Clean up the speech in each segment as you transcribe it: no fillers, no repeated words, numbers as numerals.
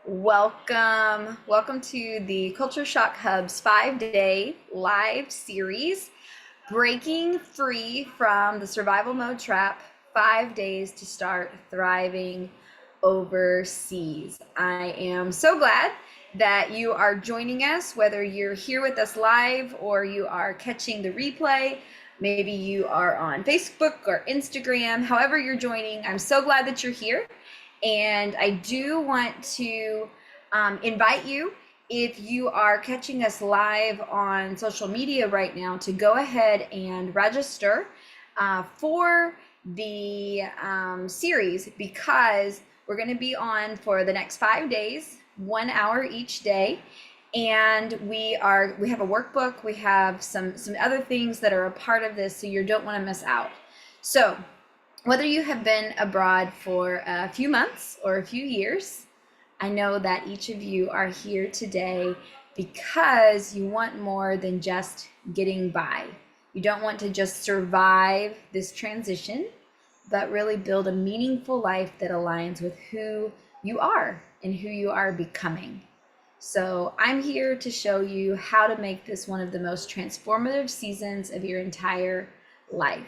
Welcome to the Culture Shock Hub's 5-day live series, breaking free from the survival mode trap, 5 days to start thriving overseas. I am so glad that you are joining us, whether you're here with us live or you are catching the replay. Maybe you are on Facebook or Instagram, however you're joining. I'm so glad that you're here. And I do want to invite you, if you are catching us live on social media right now, to go ahead and register for the series, because we're going to be on for the next 5 days, 1 hour each day. And we have a workbook, we have some other things that are a part of this, so you don't want to miss out. So whether you have been abroad for a few months or a few years, I know that each of you are here today because you want more than just getting by. You don't want to just survive this transition, but really build a meaningful life that aligns with who you are and who you are becoming. So I'm here to show you how to make this one of the most transformative seasons of your entire life.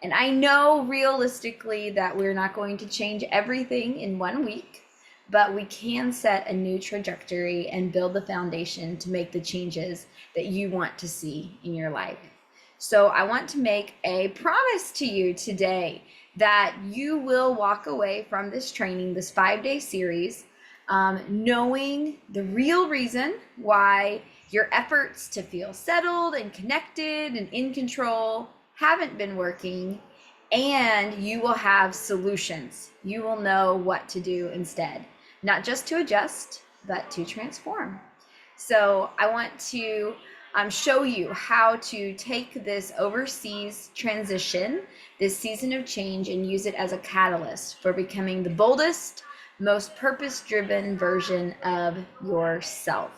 And I know realistically that we're not going to change everything in 1 week, but we can set a new trajectory and build the foundation to make the changes that you want to see in your life. So I want to make a promise to you today that you will walk away from this training, this 5-day series, knowing the real reason why your efforts to feel settled and connected and in control haven't been working, and you will have solutions. You will know what to do instead, not just to adjust, but to transform. So I want to show you how to take this overseas transition, this season of change, and use it as a catalyst for becoming the boldest, most purpose-driven version of yourself.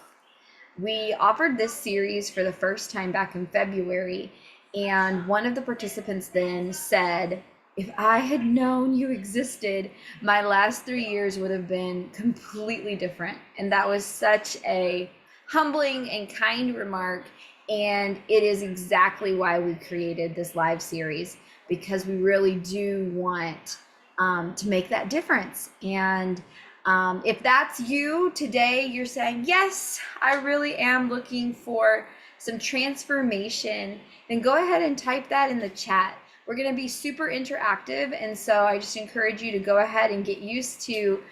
We offered this series for the first time back in February, and one of the participants then said, if I had known you existed, my last 3 years would have been completely different. And that was such a humbling and kind remark. And it is exactly why we created this live series, because we really do want to make that difference. And if that's you today, you're saying, yes, I really am looking for some transformation, then go ahead and type that in the chat. We're going to be super interactive, and so I just encourage you to go ahead and get used to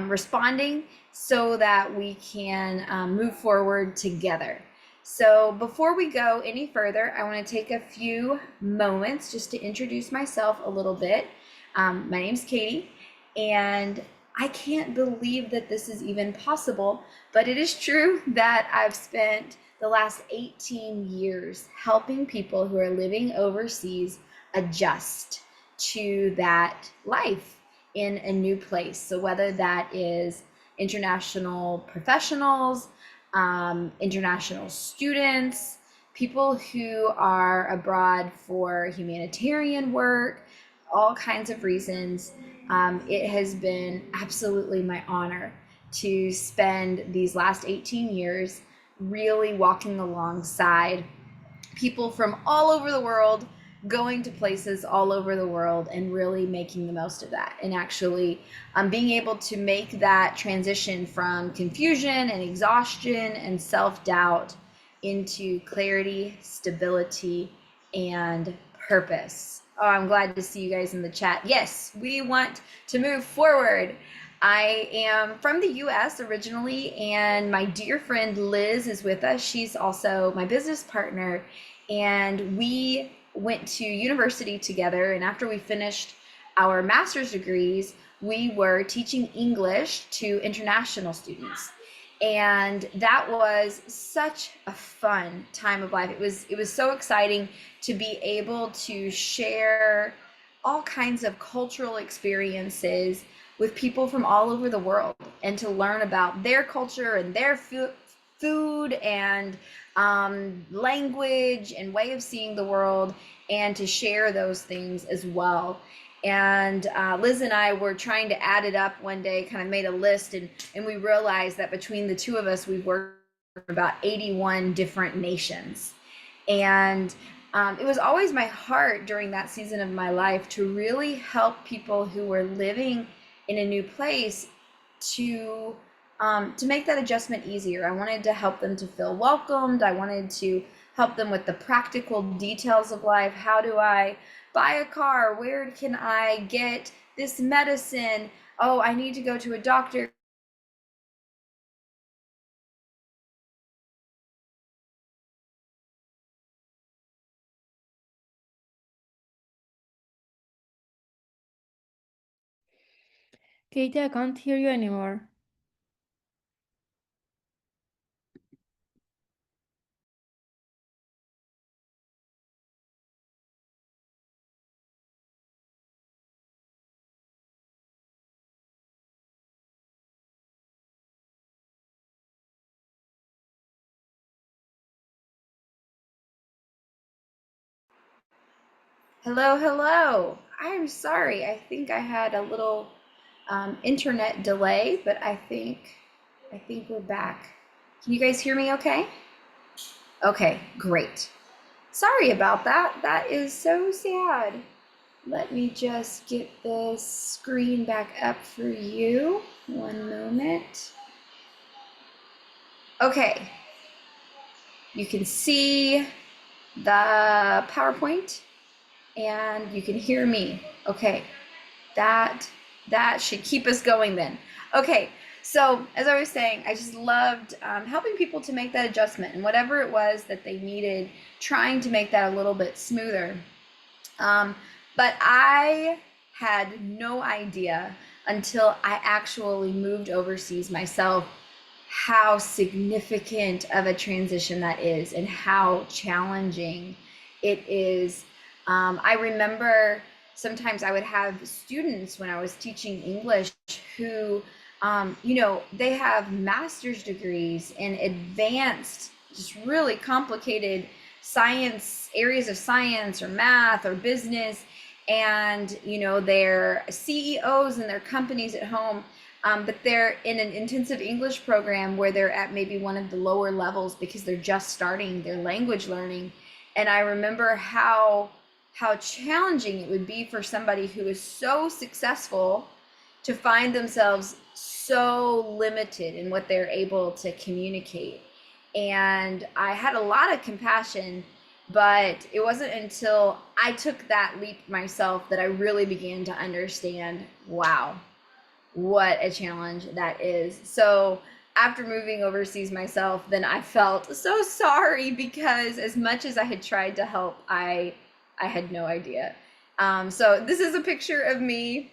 responding so that we can move forward together. So before we go any further, I want to take a few moments just to introduce myself a little bit. My name's Katie, and I can't believe that this is even possible, but it is true that I've spent the last 18 years helping people who are living overseas adjust to that life in a new place. So whether that is international professionals, international students, people who are abroad for humanitarian work, all kinds of reasons, it has been absolutely my honor to spend these last 18 years really walking alongside people from all over the world, going to places all over the world, and really making the most of that, and actually being able to make that transition from confusion and exhaustion and self-doubt into clarity, stability, and purpose. Oh, I'm glad to see you guys in the chat. Yes, we want to move forward. I am from the US originally, and my dear friend Liz is with us. She's also my business partner, and we went to university together. And after we finished our master's degrees, we were teaching English to international students. And that was such a fun time of life. It was so exciting to be able to share all kinds of cultural experiences with people from all over the world, and to learn about their culture and their food and language and way of seeing the world, and to share those things as well. And Liz and I were trying to add it up one day, kind of made a list, and we realized that between the two of us, we worked for about 81 different nations. And it was always my heart during that season of my life to really help people who were living in a new place to to make that adjustment easier. I wanted to help them to feel welcomed. I wanted to help them with the practical details of life. How do I buy a car? Where can I get this medicine? Oh, I need to go to a doctor. Katie, I can't hear you anymore. Hello, hello. I'm sorry. I think I had a little internet delay, but I think we're back. Can you guys hear me okay? Okay, great. Sorry about that. That is so sad. Let me just get this screen back up for you. One moment. Okay, you can see the PowerPoint and you can hear me. Okay, that that should keep us going then. Okay, so as I was saying, I just loved helping people to make that adjustment and whatever it was that they needed, trying to make that a little bit smoother. But I had no idea until I actually moved overseas myself how significant of a transition that is and how challenging it is. I remember sometimes I would have students when I was teaching English who, they have master's degrees in advanced, just really complicated science, areas of science or math or business. And, they're CEOs in their companies at home, but they're in an intensive English program where they're at maybe one of the lower levels because they're just starting their language learning. And I remember how challenging it would be for somebody who is so successful to find themselves so limited in what they're able to communicate. And I had a lot of compassion, but it wasn't until I took that leap myself that I really began to understand, wow, what a challenge that is. So after moving overseas myself, then I felt so sorry because as much as I had tried to help, I had no idea. So this is a picture of me.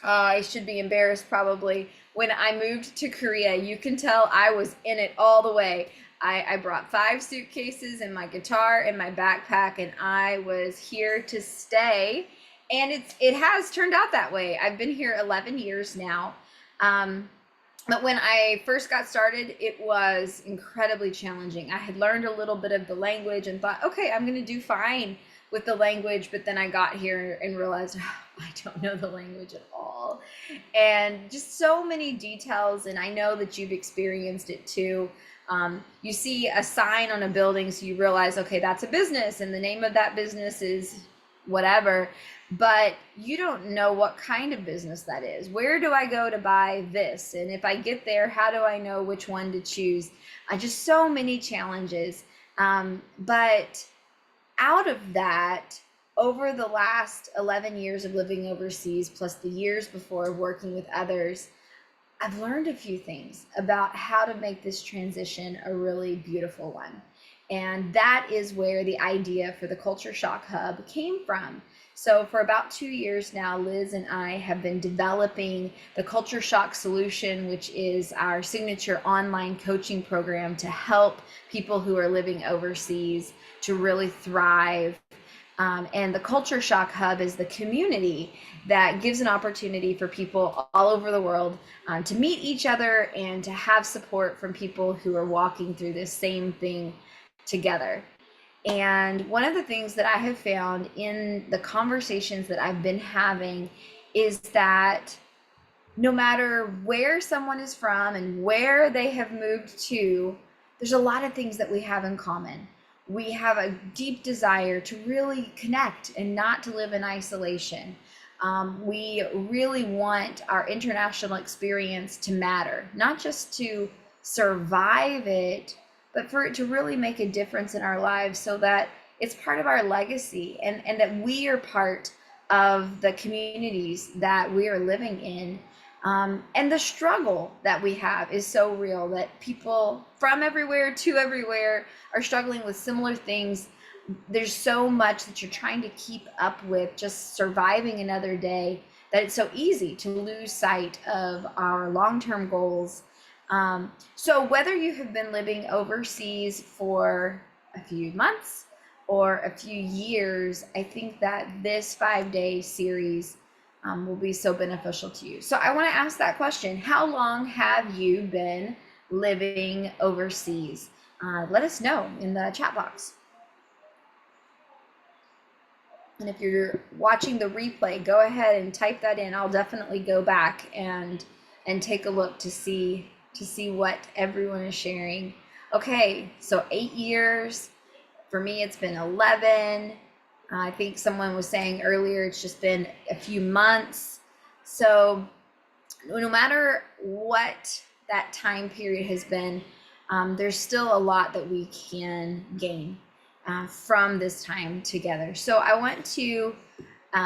I should be embarrassed probably. When I moved to Korea, you can tell I was in it all the way. I brought 5 suitcases and my guitar and my backpack, and I was here to stay. And it has turned out that way. I've been here 11 years now. Um, but when I first got started, it was incredibly challenging. I had learned a little bit of the language and thought, okay, I'm going to do fine with the language. But then I got here and realized, oh, I don't know the language at all. And just so many details. And I know that you've experienced it too. You see a sign on a building, so you realize, okay, that's a business, and the name of that business is whatever, but you don't know what kind of business that is. Where do I go to buy this? And if I get there, how do I know which one to choose? Just so many challenges. But out of that, over the last 11 years of living overseas, plus the years before working with others, I've learned a few things about how to make this transition a really beautiful one. And that is where the idea for the Culture Shock Hub came from. So, for about 2 years now, Liz and I have been developing the Culture Shock Solution, which is our signature online coaching program to help people who are living overseas to really thrive. And the Culture Shock Hub is the community that gives an opportunity for people all over the world to meet each other and to have support from people who are walking through this same thing together. And one of the things that I have found in the conversations that I've been having is that no matter where someone is from and where they have moved to, there's a lot of things that we have in common. We have a deep desire to really connect and not to live in isolation. We really want our international experience to matter, not just to survive it, but for it to really make a difference in our lives so that it's part of our legacy and that we are part of the communities that we are living in. And the struggle that we have is so real that people from everywhere to everywhere are struggling with similar things. There's so much that you're trying to keep up with, just surviving another day, that it's so easy to lose sight of our long-term goals. So whether you have been living overseas for a few months or a few years, I think that this 5-day series will be so beneficial to you. So I want to ask that question. How long have you been living overseas? Let us know in the chat box. And if you're watching the replay, go ahead and type that in. I'll definitely go back and take a look to see what everyone is sharing. Okay, so 8 years. For me, it's been 11. I think someone was saying earlier it's just been a few months. So no matter what that time period has been, there's still a lot that we can gain from this time together. So I want to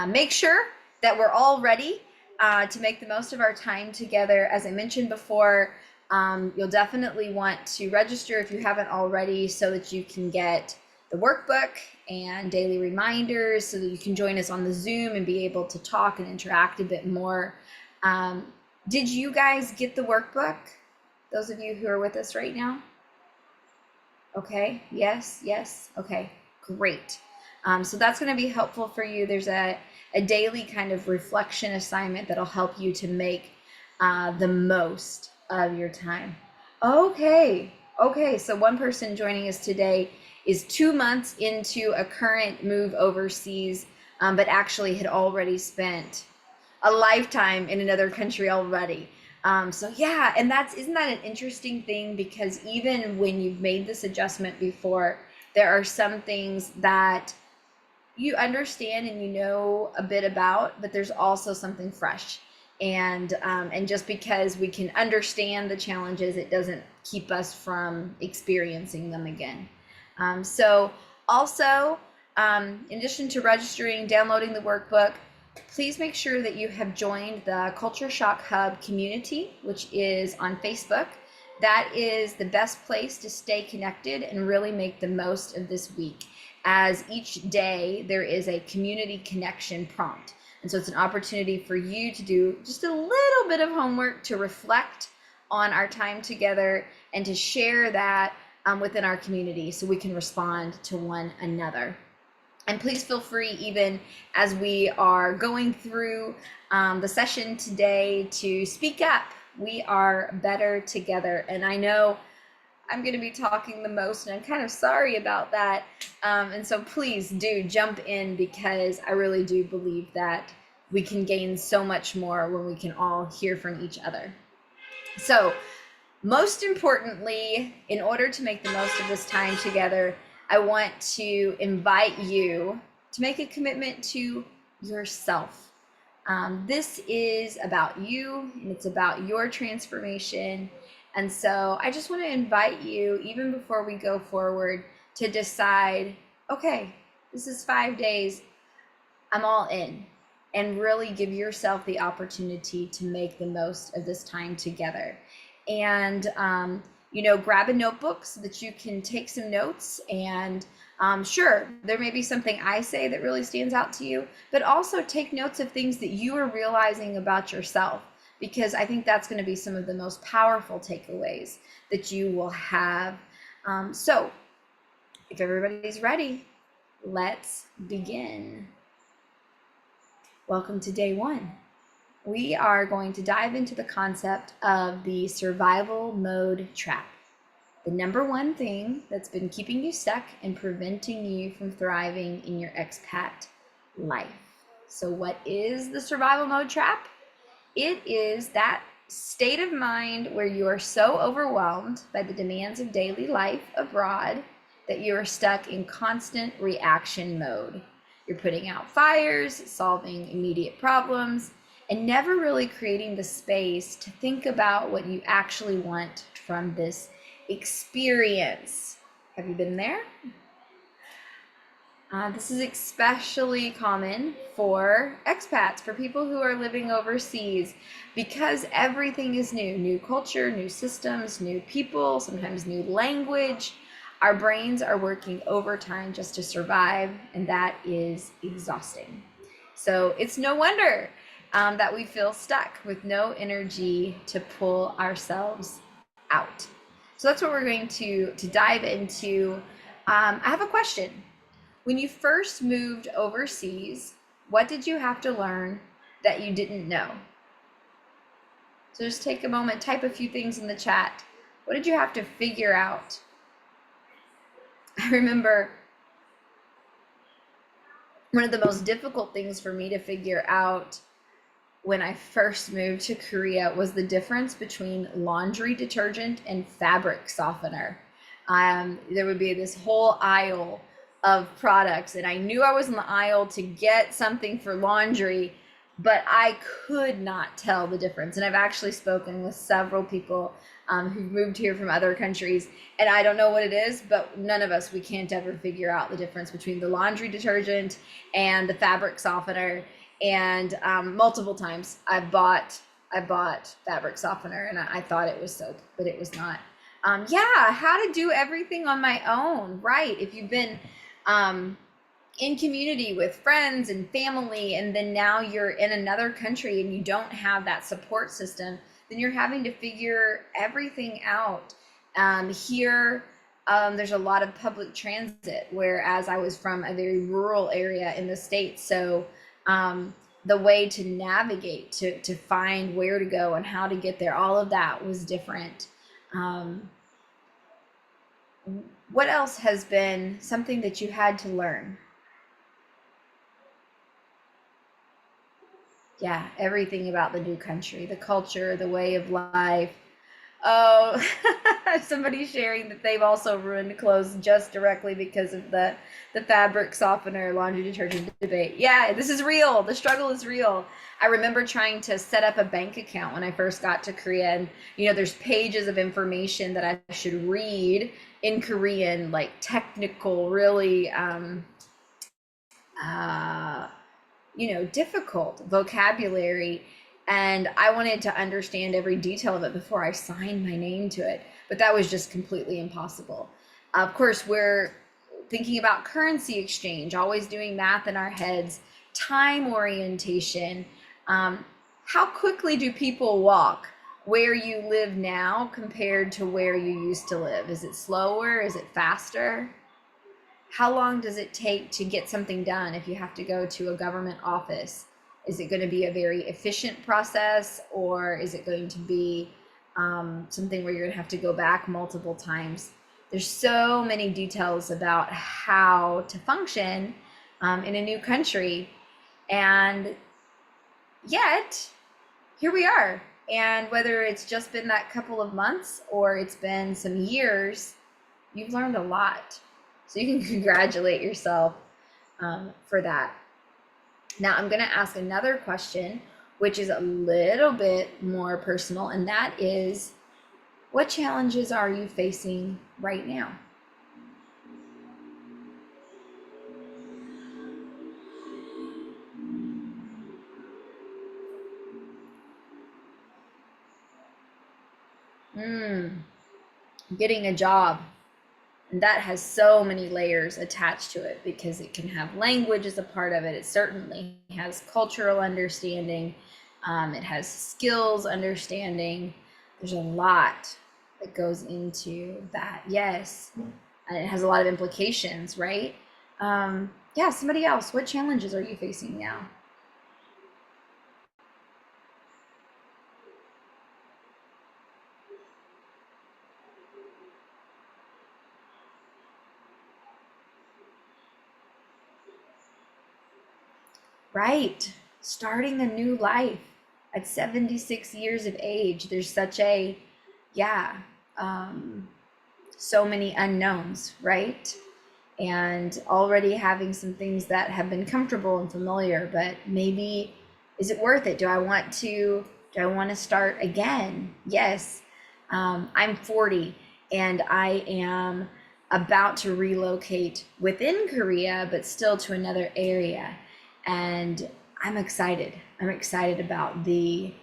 make sure that we're all ready to make the most of our time together. As I mentioned before, you'll definitely want to register if you haven't already so that you can get the workbook and daily reminders so that you can join us on the Zoom and be able to talk and interact a bit more. Did you guys get the workbook? Those of you who are with us right now? Okay, yes, okay, great. So that's going to be helpful for you. There's a daily kind of reflection assignment that'll help you to make the most of your time. Okay, so one person joining us today is 2 months into a current move overseas, but actually had already spent a lifetime in another country already. So yeah, and isn't that an interesting thing? Because even when you've made this adjustment before, there are some things that you understand and you know a bit about, but there's also something fresh. And just because we can understand the challenges, it doesn't keep us from experiencing them again. So also, in addition to registering, downloading the workbook, please make sure that you have joined the Culture Shock Hub community, which is on Facebook. That is the best place to stay connected and really make the most of this week, as each day there is a community connection prompt. And so it's an opportunity for you to do just a little bit of homework to reflect on our time together and to share that within our community so we can respond to one another. And please feel free, even as we are going through the session today, to speak up. We are better together. And I know I'm going to be talking the most, and I'm kind of sorry about that. And so please do jump in, because I really do believe that we can gain so much more when we can all hear from each other. So most importantly, in order to make the most of this time together, I want to invite you to make a commitment to yourself. This is about you, and it's about your transformation. And so I just want to invite you, even before we go forward, to decide, okay, this is 5 days, I'm all in, and really give yourself the opportunity to make the most of this time together. And grab a notebook so that you can take some notes. And sure, there may be something I say that really stands out to you, but also take notes of things that you are realizing about yourself, because I think that's going to be some of the most powerful takeaways that you will have. So if everybody's ready, let's begin. Welcome to day 1. We are going to dive into the concept of the survival mode trap. the number one thing that's been keeping you stuck and preventing you from thriving in your expat life. So, what is the survival mode trap? It is that state of mind where you are so overwhelmed by the demands of daily life abroad that you are stuck in constant reaction mode. You're putting out fires, solving immediate problems, and never really creating the space to think about what you actually want from this experience. Have you been there? This is especially common for expats, for people who are living overseas, because everything is new culture, new systems, new people, sometimes new language. Our brains are working overtime just to survive, and that is exhausting. So it's no wonder that we feel stuck with no energy to pull ourselves out. So that's what we're going to dive into. I have a question. When you first moved overseas, what did you have to learn that you didn't know? So just take a moment, type a few things in the chat. What did you have to figure out? I remember one of the most difficult things for me to figure out when I first moved to Korea was the difference between laundry detergent and fabric softener. There would be this whole aisle of products, and I knew I was in the aisle to get something for laundry, but I could not tell the difference. And I've actually spoken with several people who moved here from other countries, and I don't know what it is, but none of us, we can't ever figure out the difference between the laundry detergent and the fabric softener. And multiple times I bought fabric softener, and I thought it was soap, but it was not. Yeah, how to do everything on my own, right? If you've been in community with friends and family, and then now you're in another country and you don't have that support system, then you're having to figure everything out. Here, there's a lot of public transit, whereas I was from a very rural area in the States. So the way to navigate, to find where to go and how to get there, all of that was different. What else has been something that you had to learn? Yeah, everything about the new country, the culture, the way of life. Oh, somebody's sharing that they've also ruined clothes just directly because of the fabric softener, laundry detergent debate. Yeah, this is real. The struggle is real. I remember trying to set up a bank account when I first got to Korea, and there's pages of information that I should read in Korean, like technical, really difficult vocabulary, and I wanted to understand every detail of it before I signed my name to it, but that was just completely impossible. Of course, we're thinking about currency exchange, always doing math in our heads, time orientation. How quickly do people walk where you live now compared to where you used to live? Is it slower? Is it faster? How long does it take to get something done if you have to go to a government office? Is it going to be a very efficient process, or is it going to be something where you're going to have to go back multiple times? There's so many details about how to function in a new country, and yet here we are. And whether it's just been that couple of months or it's been some years, you've learned a lot. So you can congratulate yourself for that. Now I'm going to ask another question, which is a little bit more personal, and that is, what challenges are you facing right now? Getting a job. And that has so many layers attached to it, because it can have language as a part of it. It certainly has cultural understanding. It has skills understanding. There's a lot that goes into that. Yes. And it has a lot of implications, right? Yeah, somebody else. What challenges are you facing now? Right. Starting a new life at 76 years of age. There's such a, yeah, um, so many unknowns, right? And already having some things that have been comfortable and familiar, but maybe is it worth it? Do I want to start again? Yes. I'm 40 and I am about to relocate within Korea, but still to another area. And I'm excited. I'm excited about the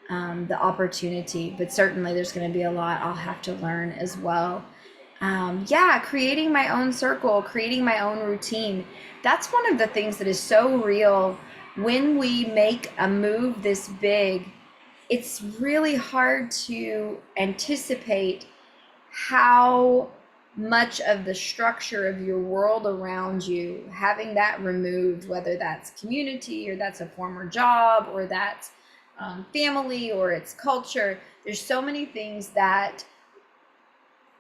opportunity, but certainly there's going to be a lot I'll have to learn as well. Yeah, creating my own circle, creating my own routine. That's one of the things that is so real when we make a move this big. It's really hard to anticipate how much of the structure of your world around you, having that removed, whether that's community or that's a former job or that's family or it's culture, there's so many things that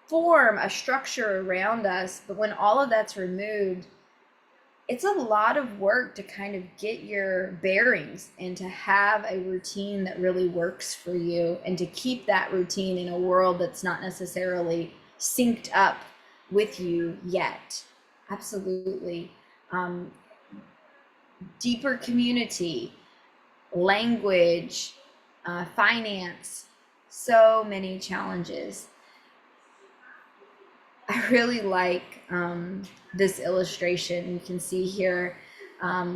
form a structure around us, but when all of that's removed, it's a lot of work to kind of get your bearings and to have a routine that really works for you and to keep that routine in a world that's not necessarily synced up with you yet. Absolutely. Um, Deeper community, language, finance, so many challenges. I really like this illustration. You can see here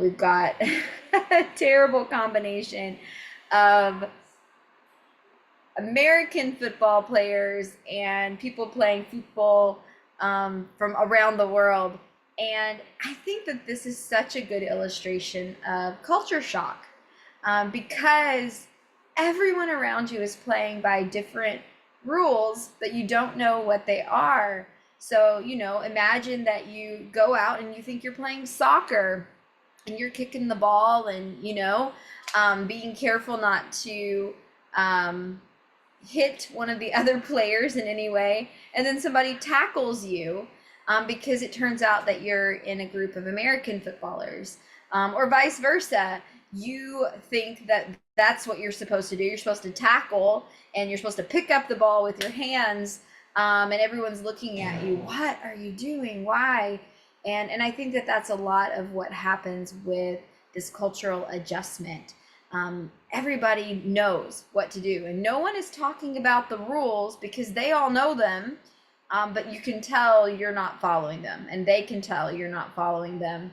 we've got a terrible combination of American football players and people playing football from around the world. And I think that this is such a good illustration of culture shock because everyone around you is playing by different rules that you don't know what they are. So, imagine that you go out and you think you're playing soccer and you're kicking the ball and, being careful not to um, hit one of the other players in any way, and then somebody tackles you because it turns out that you're in a group of American footballers, or vice versa. You think that that's what you're supposed to do. You're supposed to tackle and you're supposed to pick up the ball with your hands, and everyone's looking at you. What are you doing? Why? And I think that that's a lot of what happens with this cultural adjustment. Everybody knows what to do, and no one is talking about the rules because they all know them. But you can tell you're not following them, and they can tell you're not following them.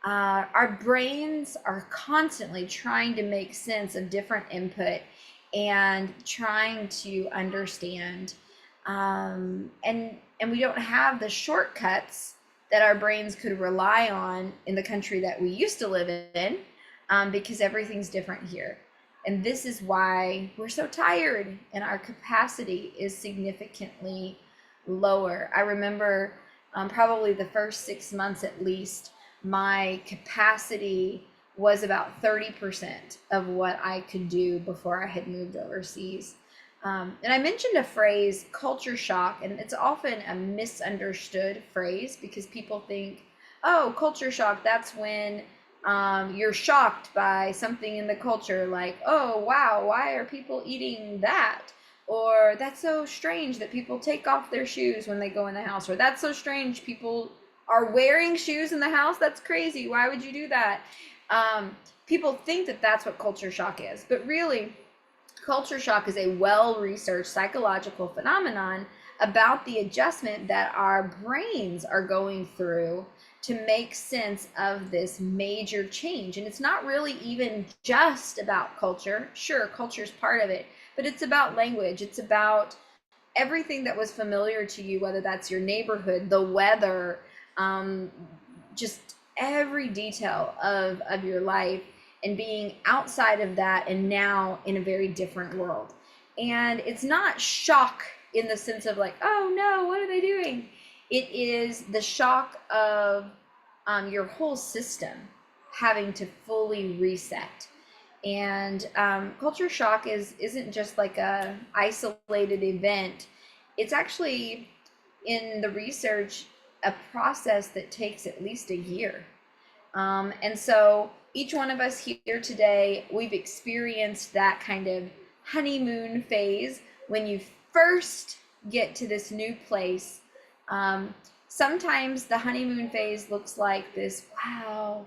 Our brains are constantly trying to make sense of different input and trying to understand. And we don't have the shortcuts that our brains could rely on in the country that we used to live in, because everything's different here. And this is why we're so tired and our capacity is significantly lower. I remember probably the first 6 months at least, my capacity was about 30% of what I could do before I had moved overseas. And I mentioned a phrase, culture shock, and it's often a misunderstood phrase because people think, oh, culture shock, that's when you're shocked by something in the culture, like, oh, wow, why are people eating that? Or that's so strange that people take off their shoes when they go in the house. Or that's so strange people are wearing shoes in the house. That's crazy. Why would you do that? People think that that's what culture shock is. But really, culture shock is a well-researched psychological phenomenon about the adjustment that our brains are going through to make sense of this major change. And it's not really even just about culture. Sure, culture is part of it, but it's about language. It's about everything that was familiar to you, whether that's your neighborhood, the weather, just every detail of your life, and being outside of that and now in a very different world. And it's not shock in the sense of like, oh no, what are they doing? It is the shock of your whole system having to fully reset. And culture shock isn't just like a isolated event. It's actually, in the research, a process that takes at least a year. And so each one of us here today, we've experienced that kind of honeymoon phase when you first get to this new place. Um, Sometimes the honeymoon phase looks like this: wow,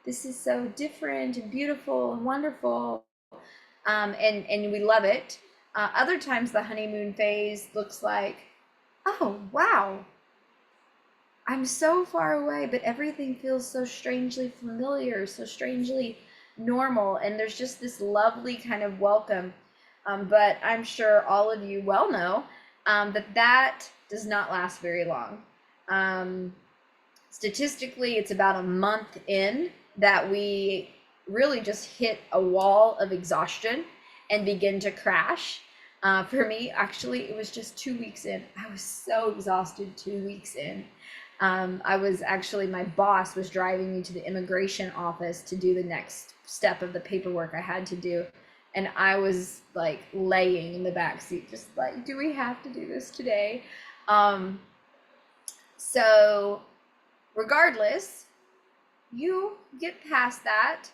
this is so different and beautiful and wonderful. And we love it. Other times the honeymoon phase looks like, oh, wow, I'm so far away, but everything feels so strangely familiar, so strangely normal. And there's just this lovely kind of welcome. But I'm sure all of you well know that does not last very long. Um, Statistically, it's about a month in that we really just hit a wall of exhaustion and begin to crash. For me, actually, it was just 2 weeks in. I was so exhausted 2 weeks in. I was actually, my boss was driving me to the immigration office to do the next step of the paperwork I had to do. And I was like laying in the back seat, just like, do we have to do this today? Um, so regardless, you get past that,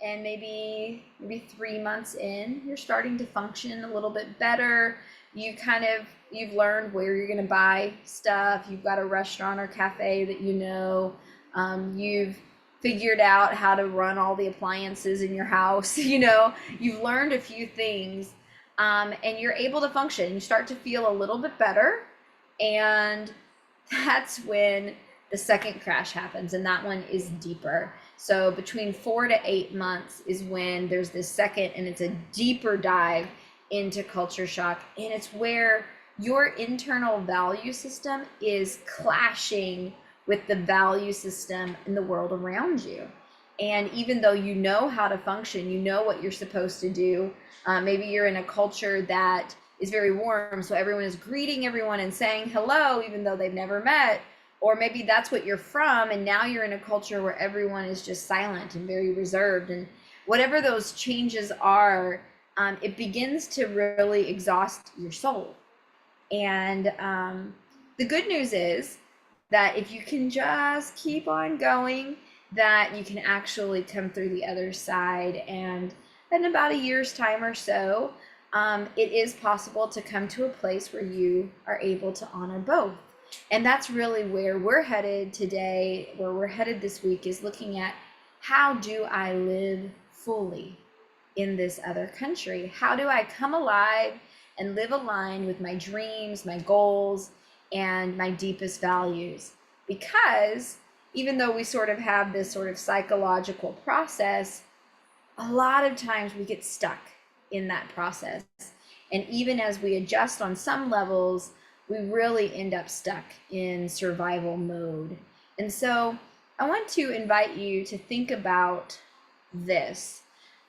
and maybe 3 months in, you're starting to function a little bit better. You've learned where you're going to buy stuff. You've got a restaurant or cafe that you know. You've figured out how to run all the appliances in your house. You've learned a few things, and you're able to function. You start to feel a little bit better, and that's when the second crash happens, and that one is deeper. So between 4 to 8 months is when there's this second, and it's a deeper dive into culture shock, and it's where your internal value system is clashing with the value system in the world around you. And even though you know how to function, you know what you're supposed to do, maybe you're in a culture that is very warm, so everyone is greeting everyone and saying hello even though they've never met. Or maybe that's what you're from, and now you're in a culture where everyone is just silent and very reserved. And whatever those changes are, it begins to really exhaust your soul. And the good news is that if you can just keep on going, that you can actually come through the other side. And in about a year's time or so, it is possible to come to a place where you are able to honor both. And that's really where we're headed today, where we're headed this week, is looking at how do I live fully in this other country? How do I come alive and live aligned with my dreams, my goals, and my deepest values? Because even though we sort of have this sort of psychological process, a lot of times we get stuck in that process. And even as we adjust on some levels, we really end up stuck in survival mode. And so I want to invite you to think about this.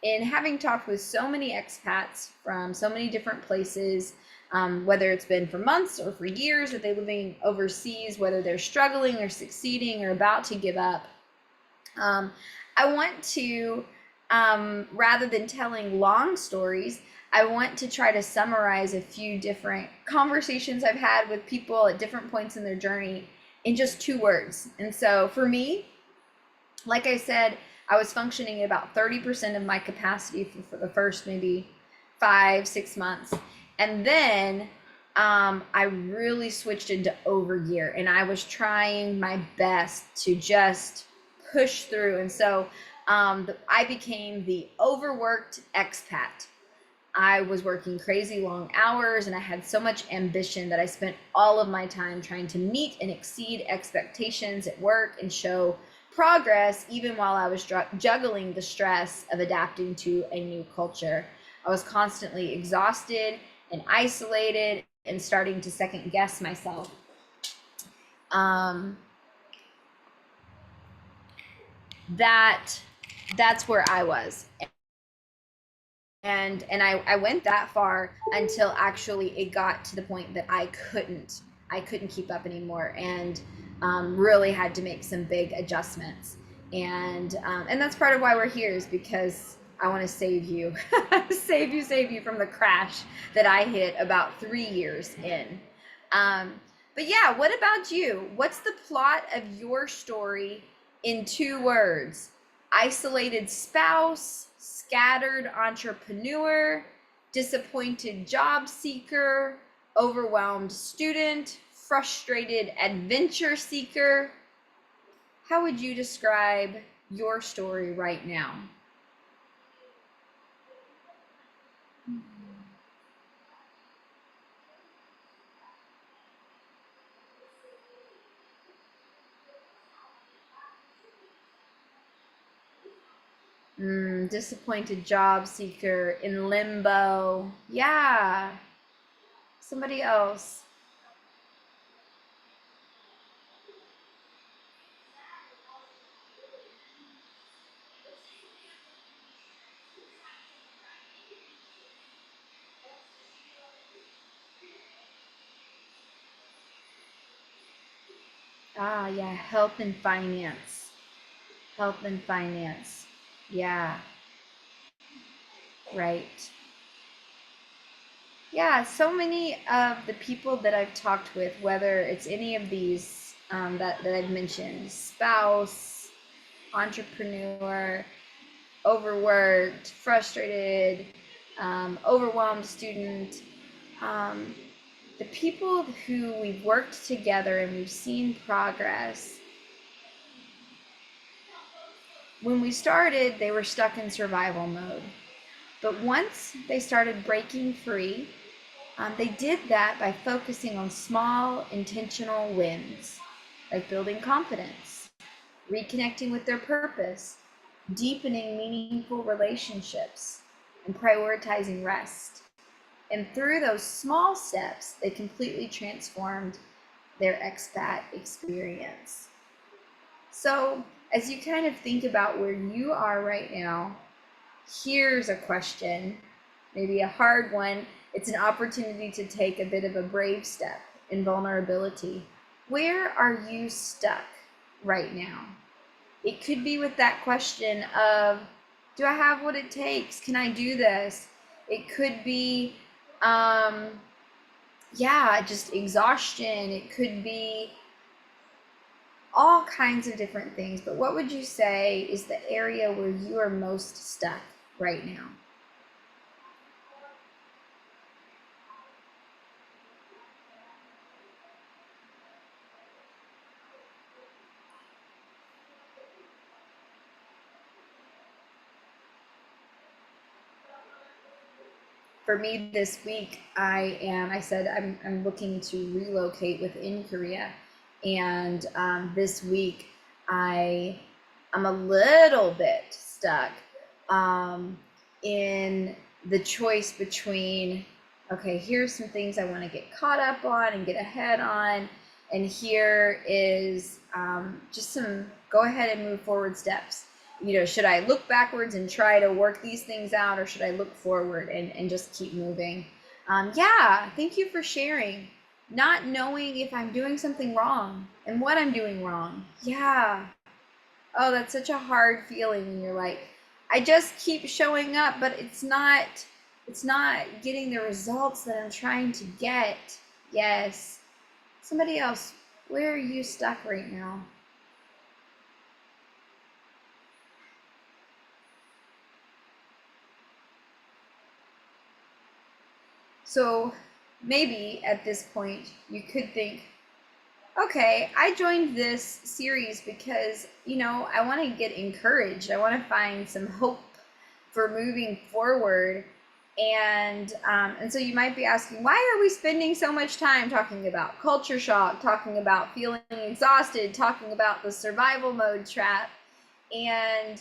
In having talked with so many expats from so many different places, whether it's been for months or for years that they're living overseas, whether they're struggling or succeeding or about to give up, I want to, rather than telling long stories, I want to try to summarize a few different conversations I've had with people at different points in their journey in just 2 words. And so for me, like I said, I was functioning at about 30% of my capacity for the first maybe 5-6 months. And then I really switched into overgear, and I was trying my best to just push through. And so I became the overworked expat. I was working crazy long hours, and I had so much ambition that I spent all of my time trying to meet and exceed expectations at work and show progress, even while I was juggling the stress of adapting to a new culture. I was constantly exhausted and isolated and starting to second guess myself. That's where I was. And I went that far until actually it got to the point that I couldn't keep up anymore, and really had to make some big adjustments. And that's part of why we're here, is because I want to save you, save you from the crash that I hit about 3 years in. But yeah, what about you? What's the plot of your story in 2 words: isolated spouse, scattered entrepreneur, disappointed job seeker, overwhelmed student, frustrated adventure seeker. How would you describe your story right now? Disappointed job seeker, in limbo. Yeah. Somebody else. Ah, yeah, health and finance. Health and finance. Yeah, right. Yeah, so many of the people that I've talked with, whether it's any of these that I've mentioned, spouse, entrepreneur, overworked, frustrated, overwhelmed student, um, the people who we've worked together and we've seen progress, when we started, they were stuck in survival mode. But once they started breaking free, they did that by focusing on small, intentional wins, like building confidence, reconnecting with their purpose, deepening meaningful relationships, and prioritizing rest. And through those small steps, they completely transformed their expat experience. So, as you kind of think about where you are right now, here's a question, maybe a hard one. It's an opportunity to take a bit of a brave step in vulnerability. Where are you stuck right now? It could be with that question of, do I have what it takes? Can I do this? It could be, yeah, just exhaustion. It could be all kinds of different things. But what would you say is the area where you are most stuck right now? For me this week, I said I'm looking to relocate within Korea. And this week, I, I'm a little bit stuck um, in the choice between, okay, here's some things I want to get caught up on and get ahead on. And here is just some go ahead and move forward steps. Should I look backwards and try to work these things out, or should I look forward and just keep moving? Yeah, thank you for sharing. Not knowing if I'm doing something wrong and what I'm doing wrong. Yeah. Oh, that's such a hard feeling when you're like, I just keep showing up, but it's not getting the results that I'm trying to get. Yes. Somebody else, where are you stuck right now? So maybe at this point you could think, okay, I joined this series because, I want to get encouraged. I want to find some hope for moving forward. And so you might be asking, why are we spending so much time talking about culture shock, talking about feeling exhausted, talking about the survival mode trap? And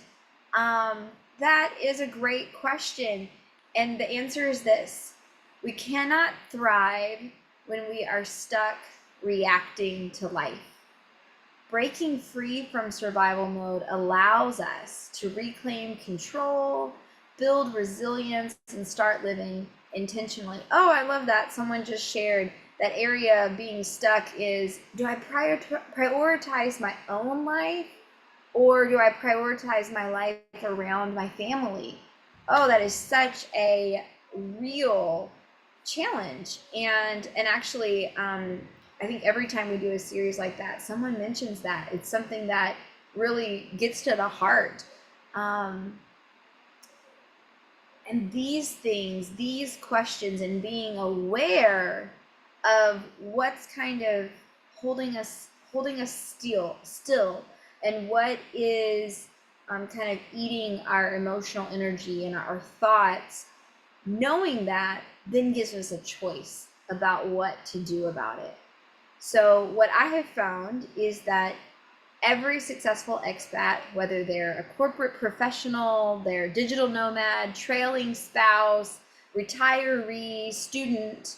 um, that is a great question. And the answer is this: we cannot thrive when we are stuck reacting to life. Breaking free from survival mode allows us to reclaim control, build resilience, and start living intentionally. Oh, I love that. Someone just shared that area of being stuck is, do I prioritize my own life, or do I prioritize my life around my family? Oh, that is such a real challenge. And actually, I think every time we do a series like that, someone mentions that it's something that really gets to the heart. And these things, these questions, and being aware of what's kind of holding us still, and what is kind of eating our emotional energy and our thoughts, knowing that then gives us a choice about what to do about it. So what I have found is that every successful expat, whether they're a corporate professional, they're a digital nomad, trailing spouse, retiree, student,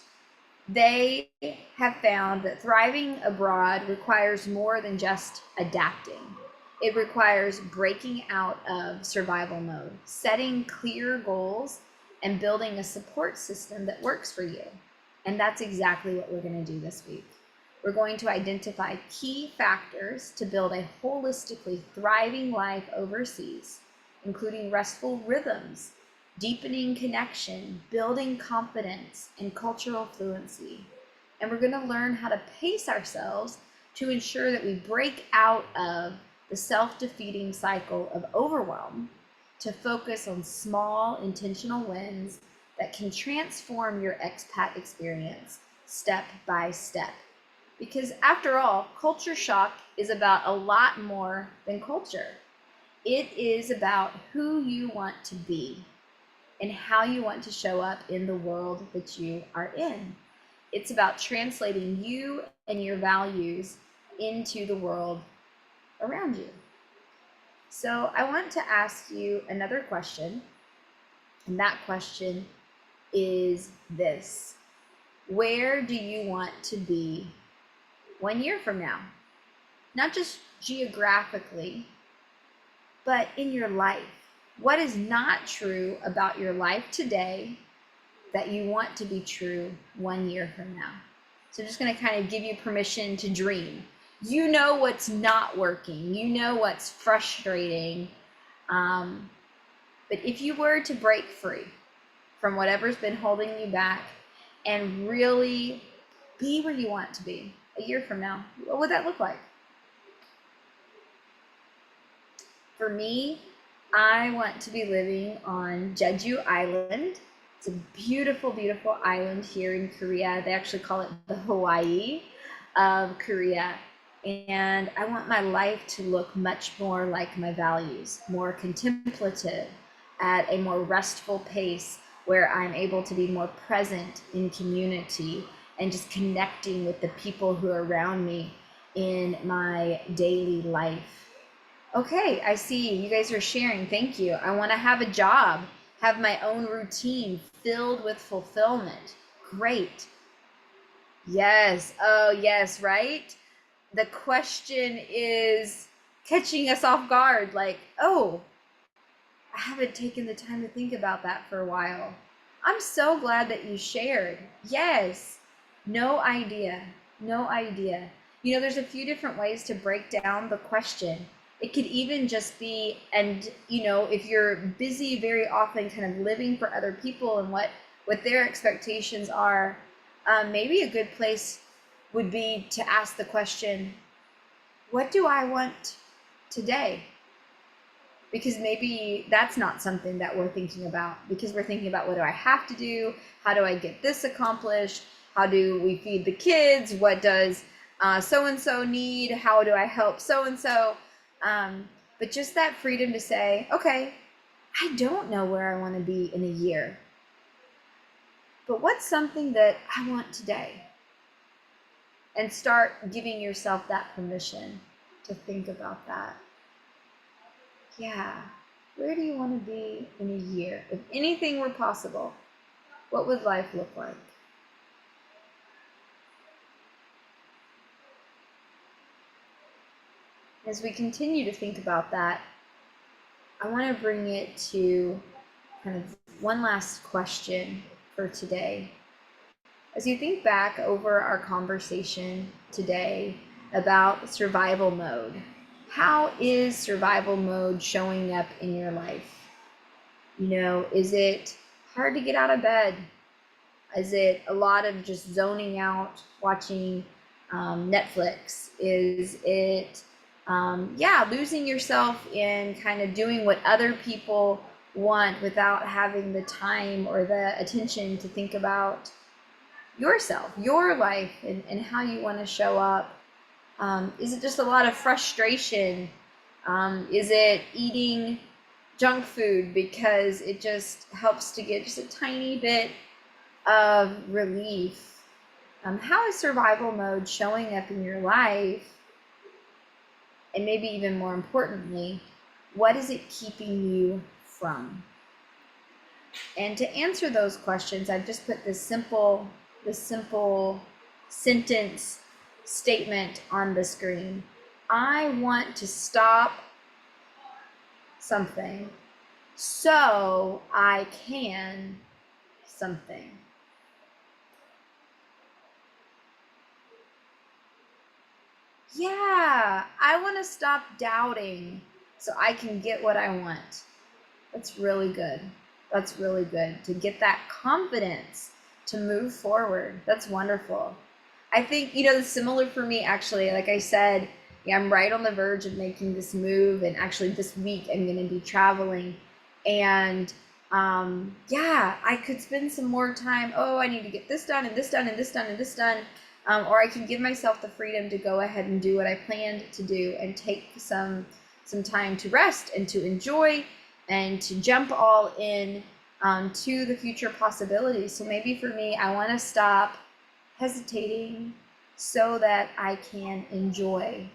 they have found that thriving abroad requires more than just adapting. It requires breaking out of survival mode, setting clear goals, and building a support system that works for you. And that's exactly what we're going to do this week. We're going to identify key factors to build a holistically thriving life overseas, including restful rhythms, deepening connection, building confidence, and cultural fluency. And we're going to learn how to pace ourselves to ensure that we break out of the self-defeating cycle of overwhelm to focus on small, intentional wins that can transform your expat experience step by step. Because after all, culture shock is about a lot more than culture. It is about who you want to be and how you want to show up in the world that you are in. It's about translating you and your values into the world around you. So I want to ask you another question, and that question is this: where do you want to be 1 year from now? Not just geographically, but in your life. What is not true about your life today that you want to be true 1 year from now? So I'm just going to kind of give you permission to dream. You know what's not working. You know what's frustrating. But if you were to break free from whatever's been holding you back and really be where you want to be a year from now, what would that look like? For me, I want to be living on Jeju Island. It's a beautiful, beautiful island here in Korea. They actually call it the Hawaii of Korea. And I want my life to look much more like my values, more contemplative, at a more restful pace, where I'm able to be more present in community and just connecting with the people who are around me in my daily life. Okay, I see you guys are sharing. Thank you. I want to have a job, have my own routine filled with fulfillment. Great. Yes. Oh, yes, right? The question is catching us off guard, like, oh, I haven't taken the time to think about that for a while. I'm so glad that you shared. Yes. No idea. No idea. You know, there's a few different ways to break down the question. It could even just be, and you know, if you're busy very often kind of living for other people and what their expectations are, maybe a good place would be to ask the question, what do I want today? Because maybe that's not something that we're thinking about, because we're thinking about, what do I have to do? How do I get this accomplished? How do we feed the kids? What does so-and-so need? How do I help so-and-so? But just that freedom to say, okay, I don't know where I want to be in a year, but what's something that I want today? And start giving yourself that permission to think about that. Yeah, where do you want to be in a year? If anything were possible, what would life look like? As we continue to think about that, I want to bring it to kind of one last question for today. As you think back over our conversation today about survival mode, how is survival mode showing up in your life? You know, is it hard to get out of bed? Is it a lot of just zoning out, watching Netflix? Is it yeah, losing yourself in kind of doing what other people want without having the time or the attention to think about yourself, your life, and how you want to show up. Is it just a lot of frustration? Is it eating junk food because it just helps to get just a tiny bit of relief? How is survival mode showing up in your life? And maybe even more importantly, what is it keeping you from? And to answer those questions, I've just put this simple sentence statement on the screen. I want to stop something so I can something. Yeah, I want to stop doubting so I can get what I want. That's really good. That's really good to get that confidence to move forward. That's wonderful. I think, it's similar for me actually. Like I said, yeah, I'm right on the verge of making this move. And actually, this week I'm going to be traveling. And yeah, I could spend some more time. Oh, I need to get this done and this done and this done and this done. Or I can give myself the freedom to go ahead and do what I planned to do and take some time to rest and to enjoy and to jump all in to the future possibilities. So maybe for me, I want to stop hesitating so that I can enjoy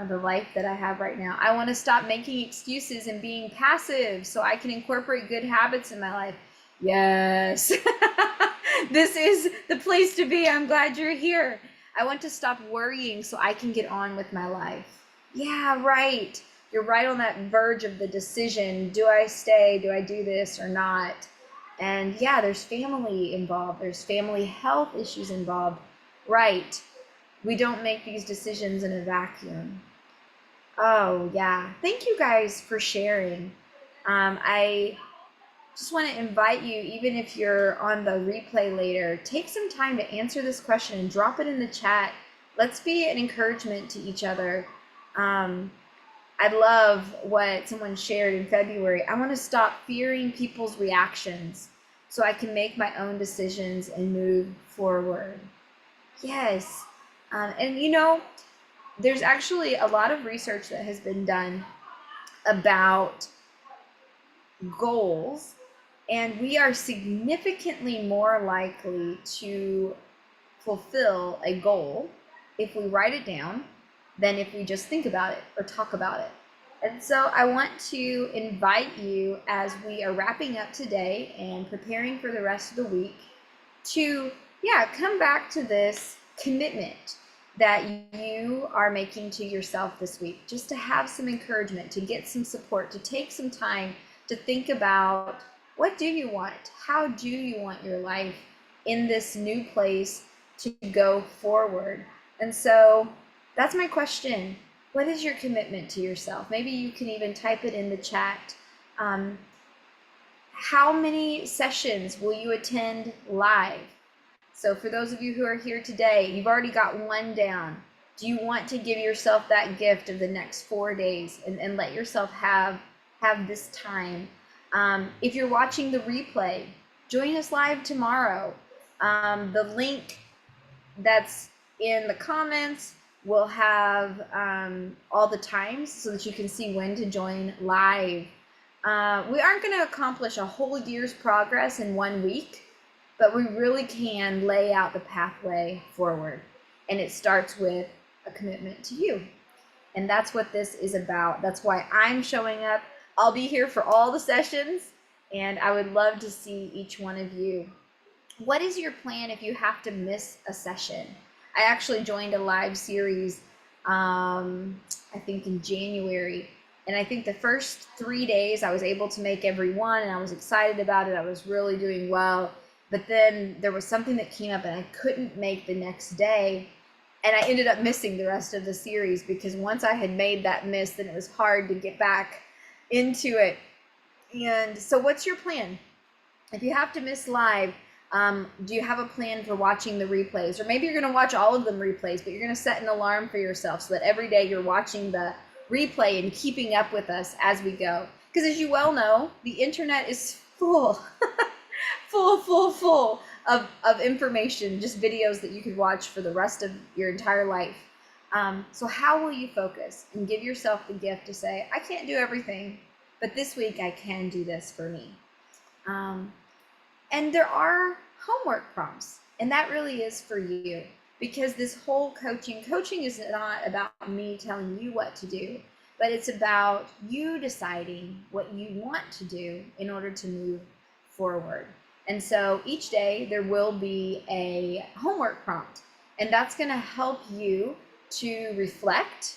the life that I have right now. I want to stop making excuses and being passive so I can incorporate good habits in my life. Yes. This is the place to be. I'm glad you're here. I want to stop worrying so I can get on with my life. Yeah, right. You're right on that verge of the decision. Do I stay? Do I do this or not? And yeah, there's family involved. There's family health issues involved. Right. We don't make these decisions in a vacuum. Oh, yeah. Thank you guys for sharing. I just want to invite you, even if you're on the replay later, take some time to answer this question and drop it in the chat. Let's be an encouragement to each other. I love what someone shared in February. I want to stop fearing people's reactions so I can make my own decisions and move forward. Yes. And there's actually a lot of research that has been done about goals, and we are significantly more likely to fulfill a goal if we write it down than if we just think about it or talk about it. And so I want to invite you, as we are wrapping up today and preparing for the rest of the week, to come back to this commitment that you are making to yourself this week, just to have some encouragement, to get some support, to take some time to think about, what do you want? How do you want your life in this new place to go forward? And so that's my question. What is your commitment to yourself? Maybe you can even type it in the chat. How many sessions will you attend live? So for those of you who are here today, you've already got one down. Do you want to give yourself that gift of the next 4 days and let yourself have this time? If you're watching the replay, join us live tomorrow. The link that's in the comments will have all the times so that you can see when to join live. We aren't going to accomplish a whole year's progress in 1 week, but we really can lay out the pathway forward. And it starts with a commitment to you. And that's what this is about. That's why I'm showing up. I'll be here for all the sessions, and I would love to see each one of you. What is your plan if you have to miss a session? I actually joined a live series, I think in January. And I think the first 3 days I was able to make every one, and I was excited about it. I was really doing well. But then there was something that came up and I couldn't make the next day. And I ended up missing the rest of the series, because once I had made that miss, then it was hard to get back into it. And so what's your plan? If you have to miss live, Do you have a plan for watching the replays? Or maybe you're going to watch all of them replays, but you're going to set an alarm for yourself so that every day you're watching the replay and keeping up with us as we go. Because as you well know, the internet is full, full of information, just videos that you could watch for the rest of your entire life. So how will you focus and give yourself the gift to say, I can't do everything, but this week I can do this for me. And there are homework prompts, and that really is for you, because this whole coaching is not about me telling you what to do, but it's about you deciding what you want to do in order to move forward. And so each day there will be a homework prompt, and that's going to help you to reflect.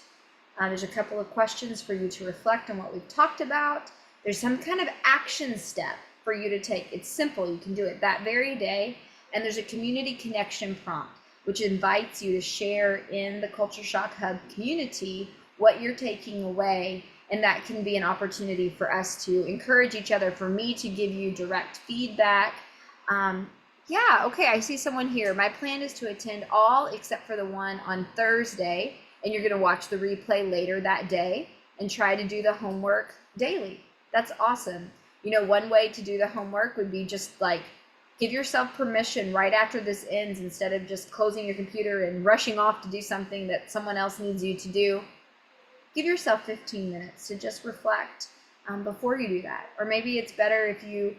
There's a couple of questions for you to reflect on what we've talked about. There's some kind of action step for you to take. It's simple. You can do it that very day. And there's a community connection prompt, which invites you to share in the Culture Shock Hub community what you're taking away. And that can be an opportunity for us to encourage each other, for me to give you direct feedback. Yeah, okay, I see someone here. My plan is to attend all except for the one on Thursday. And you're going to watch the replay later that day and try to do the homework daily. That's awesome. You know, one way to do the homework would be just like give yourself permission right after this ends, instead of just closing your computer and rushing off to do something that someone else needs you to do. Give yourself 15 minutes to just reflect before you do that. Or maybe it's better if you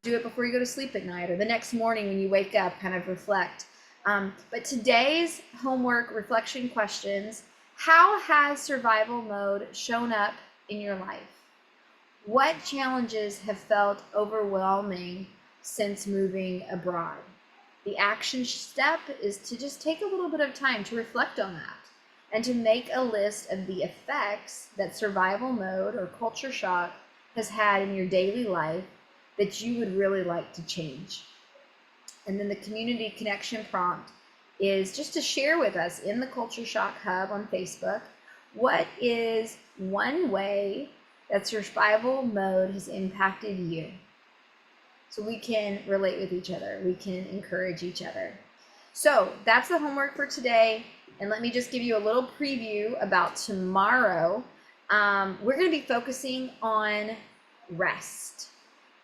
do it before you go to sleep at night, or the next morning when you wake up, kind of reflect. But today's homework reflection questions: how has survival mode shown up in your life? What challenges have felt overwhelming since moving abroad? The action step is to just take a little bit of time to reflect on that and to make a list of the effects that survival mode or culture shock has had in your daily life that you would really like to change. And then the community connection prompt is just to share with us in the Culture Shock Hub on Facebook, what is one way that survival mode has impacted you? So we can relate with each other. We can encourage each other. So that's the homework for today. And let me just give you a little preview about tomorrow. We're going to be focusing on rest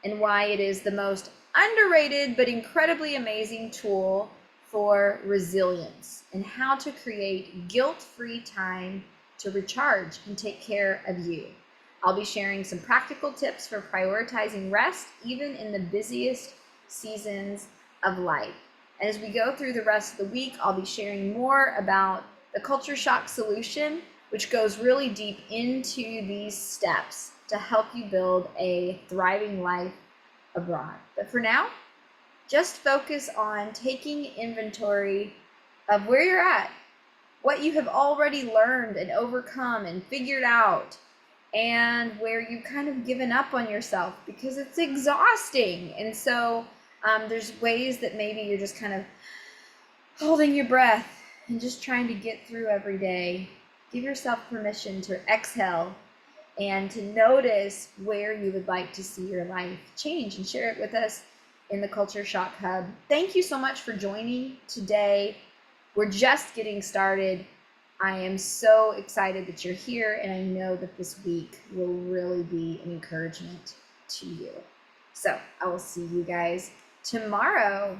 and why it is the most underrated but incredibly amazing tool for resilience, and how to create guilt-free time to recharge and take care of you. I'll be sharing some practical tips for prioritizing rest even in the busiest seasons of life. And as we go through the rest of the week, I'll be sharing more about the Culture Shock solution, which goes really deep into these steps to help you build a thriving life abroad. But for now, just focus on taking inventory of where you're at, what you have already learned and overcome and figured out, and where you've kind of given up on yourself because it's exhausting. And so there's ways that maybe you're just kind of holding your breath and just trying to get through every day. Give yourself permission to exhale and to notice where you would like to see your life change, and share it with us in the Culture Shock Hub. Thank you so much for joining today. We're just getting started. I am so excited that you're here, and I know that this week will really be an encouragement to you. So I will see you guys tomorrow.